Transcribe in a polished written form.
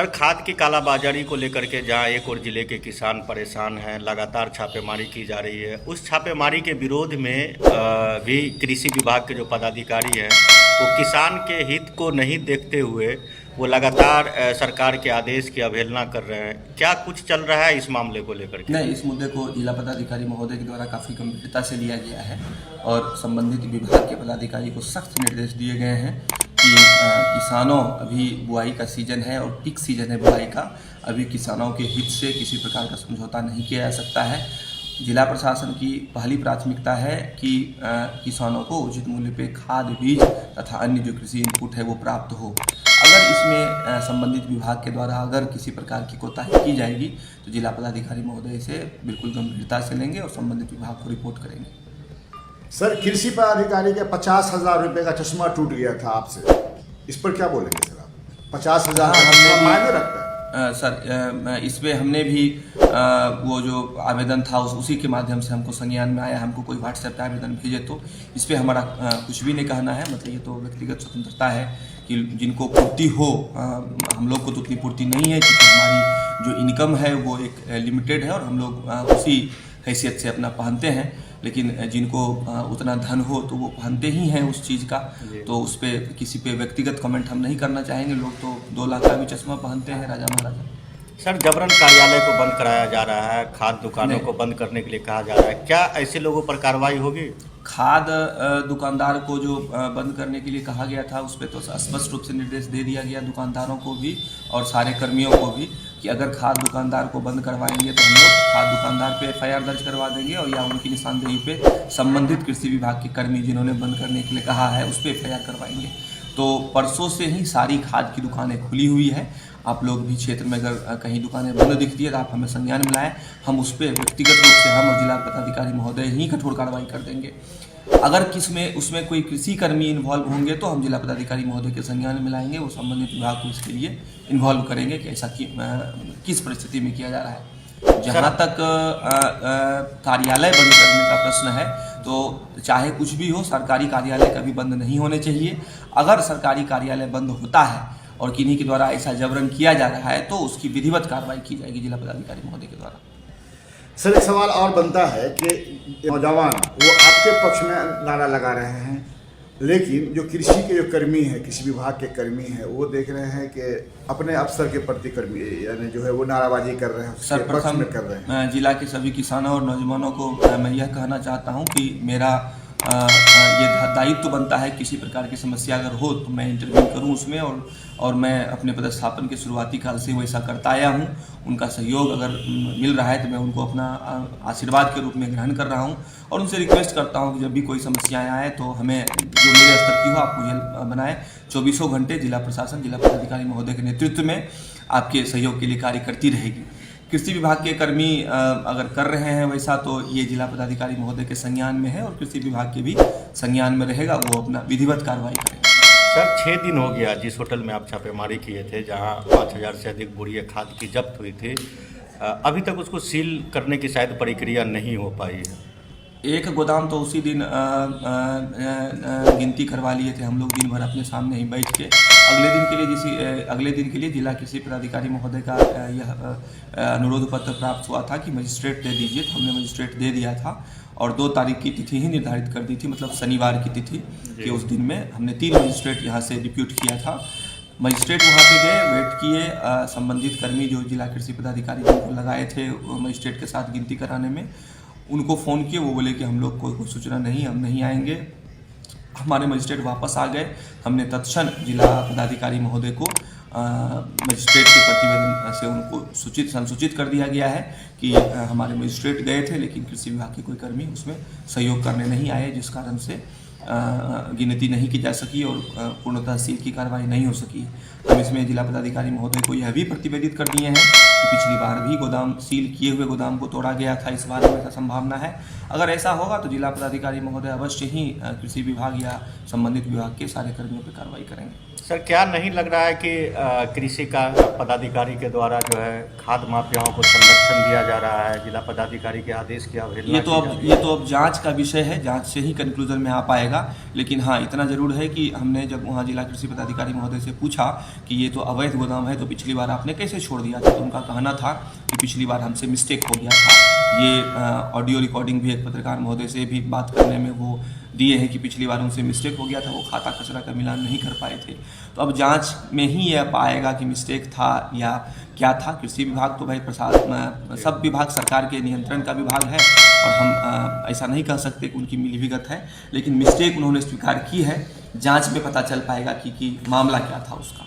Sir, खाद की कालाबाजारी को लेकर के जहां एक और जिले के किसान परेशान हैं, लगातार छापेमारी की जा रही है। उस छापेमारी के विरोध में भी कृषि विभाग के जो पदाधिकारी हैं वो किसान के हित को नहीं देखते हुए वो लगातार सरकार के आदेश की अवहेलना कर रहे हैं। क्या कुछ चल रहा है इस मामले को लेकर के? नहीं, इस मुद्दे को जिला पदाधिकारी महोदय के द्वारा काफ़ी गंभीरता से लिया गया है और संबंधित विभाग के पदाधिकारी को सख्त निर्देश दिए गए हैं कि किसानों, अभी बुआई का सीज़न है और पीक सीज़न है बुआई का, अभी किसानों के हित से किसी प्रकार का समझौता नहीं किया जा सकता है। जिला प्रशासन की पहली प्राथमिकता है कि किसानों को उचित मूल्य पे खाद, बीज तथा अन्य जो कृषि इनपुट है वो प्राप्त हो। अगर इसमें संबंधित विभाग के द्वारा अगर किसी प्रकार की कोताही की जाएगी तो जिला पदाधिकारी महोदय इसे बिल्कुल गंभीरता से लेंगे और संबंधित विभाग को रिपोर्ट करेंगे। सर, कृषि पदाधिकारी के 50,000 रुपये का चश्मा टूट गया था आपसे, इस पर क्या बोलेंगे सर आप? 50,000 हमने मायने रखता है सर, इसमें हमने भी वो जो आवेदन था उसी के माध्यम से हमको संज्ञान में आया। हमको कोई व्हाट्सएप पे आवेदन भेजे तो इस पर हमारा कुछ भी नहीं कहना है। मतलब ये तो व्यक्तिगत स्वतंत्रता है कि जिनको पूर्ति हो, हम लोग को तो उतनी पूर्ति नहीं है क्योंकि हमारी जो इनकम है वो एक लिमिटेड है और हम लोग उसी हैसियत से अपना पहनते हैं। लेकिन जिनको उतना धन हो तो वो पहनते ही हैं उस चीज़ का, तो उस पर किसी पे व्यक्तिगत कमेंट हम नहीं करना चाहेंगे। लोग तो 2 लाख का भी चश्मा पहनते हैं राजा महाराजा। सर, जबरन कार्यालय को बंद कराया जा रहा है, खाद दुकानों को बंद करने के लिए कहा जा रहा है, क्या ऐसे लोगों पर कार्रवाई होगी? खाद दुकानदार को जो बंद करने के लिए कहा गया था उस पर तो स्पष्ट रूप से निर्देश दे दिया गया दुकानदारों को भी और सारे कर्मियों को भी कि अगर खाद दुकानदार को बंद करवाएंगे तो हम लोग खाद दुकानदार पे FIR दर्ज करवा देंगे और या उनकी निशानदेही पे संबंधित कृषि विभाग के कर्मी जिन्होंने बंद करने के लिए कहा है उस पर FIR करवाएंगे। तो परसों से ही सारी खाद की दुकानें खुली हुई है। आप लोग भी क्षेत्र में अगर कहीं दुकानें बंद दिखती है तो आप हमें संज्ञान में लाएं, हम उस पर व्यक्तिगत रूप से हम और जिला पदाधिकारी महोदय ही कठोर कार्रवाई कर देंगे। अगर उसमें कोई कृषि कर्मी इन्वॉल्व होंगे तो हम जिला पदाधिकारी महोदय के संज्ञान में लाएंगे, वो संबंधित विभाग को इसके लिए इन्वॉल्व करेंगे कि ऐसा किस परिस्थिति में किया जा रहा है। जहाँ तक कार्यालय बंद करने का प्रश्न है तो चाहे कुछ भी हो, सरकारी कार्यालय कभी बंद नहीं होने चाहिए। अगर सरकारी कार्यालय बंद होता है और किन्हीं के द्वारा ऐसा जबरन किया जा रहा है तो उसकी विधिवत कार्रवाई की जाएगी जिला पदाधिकारी महोदय के द्वारा। सर, एक सवाल और बनता है कि नौजवान वो आपके पक्ष में नारा लगा रहे हैं, लेकिन जो कृषि के जो कर्मी हैं, कृषि विभाग के कर्मी हैं, वो देख रहे हैं कि अपने अफसर के प्रति कर्मी यानी जो है वो नाराबाजी कर रहे हैं, सर प्रथम कर रहे हैं। जिला के सभी किसानों और नौजवानों को मैं यह कहना चाहता हूं कि मेरा ये दायित्व बनता है किसी प्रकार की समस्या अगर हो तो मैं इंटरव्यू करूं उसमें और मैं अपने पदस्थापन के शुरुआती काल से वैसा करता आया हूं। उनका सहयोग अगर मिल रहा है तो मैं उनको अपना आशीर्वाद के रूप में ग्रहण कर रहा हूं और उनसे रिक्वेस्ट करता हूं कि जब भी कोई समस्याएं आए तो हमें जो मेरे स्तर की हो आप मुझे बनाए। 24 घंटे जिला प्रशासन, जिला पदाधिकारी महोदय के नेतृत्व में आपके सहयोग के लिए कार्य करती रहेगी। कृषि विभाग के कर्मी अगर कर रहे हैं वैसा तो ये जिला पदाधिकारी महोदय के संज्ञान में है और कृषि विभाग के भी संज्ञान में रहेगा, वो अपना विधिवत कार्रवाई करेगा। सर, 6 दिन हो गया जिस होटल में आप छापेमारी किए थे, जहां 5,000 से अधिक बोरियां खाद की जब्त हुई थी, अभी तक उसको सील करने की शायद प्रक्रिया नहीं हो पाई है। एक गोदाम तो उसी दिन गिनती करवा लिए थे हम लोग दिन भर अपने सामने ही बैठ के। अगले दिन के लिए जिला कृषि पदाधिकारी महोदय का यह अनुरोध पत्र प्राप्त हुआ था कि मजिस्ट्रेट दे दीजिए, तो हमने मजिस्ट्रेट दे दिया था और 2 तारीख की तिथि ही निर्धारित कर दी थी, मतलब शनिवार की तिथि कि उस दिन में हमने 3 मजिस्ट्रेट यहाँ से डिप्यूट किया था। मजिस्ट्रेट वहाँ पे गए, वेट किए, संबंधित कर्मी जो जिला कृषि पदाधिकारी जिनको लगाए थे मजिस्ट्रेट के साथ गिनती कराने में, उनको फ़ोन किए, वो बोले कि हम लोग को कोई सूचना नहीं, हम नहीं आएंगे। हमारे मजिस्ट्रेट वापस आ गए। हमने तत्क्षण जिला पदाधिकारी महोदय को मजिस्ट्रेट के प्रतिवेदन से उनको संसूचित कर दिया गया है कि हमारे मजिस्ट्रेट गए थे लेकिन कृषि विभाग के कोई कर्मी उसमें सहयोग करने नहीं आए, जिस कारण से गिनती नहीं की जा सकी और पूर्णतः सील की कार्रवाई नहीं हो सकी। हम इसमें जिला पदाधिकारी महोदय को यह भी प्रतिवेदित कर दिए हैं कि पिछली बार भी गोदाम सील किए हुए गोदाम को तोड़ा गया था, इस बार में ऐसा संभावना है। अगर ऐसा होगा तो जिला पदाधिकारी महोदय अवश्य ही कृषि विभाग या संबंधित विभाग के सारे कर्मियों पर कार्रवाई करेंगे। सर क्या नहीं लग रहा है कि कृषि का पदाधिकारी के द्वारा जो है खाद माफियाओं को संरक्षण दिया जा रहा है, जिला पदाधिकारी के आदेश की अवहेलना ये की जा रही है? तो अब जांच का विषय है, जांच से ही कंक्लूजन में आ पाएगा। लेकिन हाँ, इतना जरूर है कि हमने जब वहाँ जिला कृषि पदाधिकारी महोदय से पूछा कि ये तो अवैध गोदाम है, तो पिछली बार आपने कैसे छोड़ दिया था, तो उनका कहना था कि पिछली बार हमसे मिस्टेक हो गया था। ये ऑडियो रिकॉर्डिंग भी एक पत्रकार महोदय से भी बात करने में वो दिए हैं कि पिछली बार उनसे मिस्टेक हो गया था, वो खाता खसरा का मिलान नहीं कर पाए थे। तो अब जांच में ही यह पाएगा कि मिस्टेक था या क्या था। कृषि विभाग तो भाई सब विभाग सरकार के नियंत्रण का विभाग है और हम ऐसा नहीं कह सकते कि उनकी मिलीभगत है, लेकिन मिस्टेक उन्होंने स्वीकार की है। जांच में पता चल पाएगा कि मामला क्या था उसका।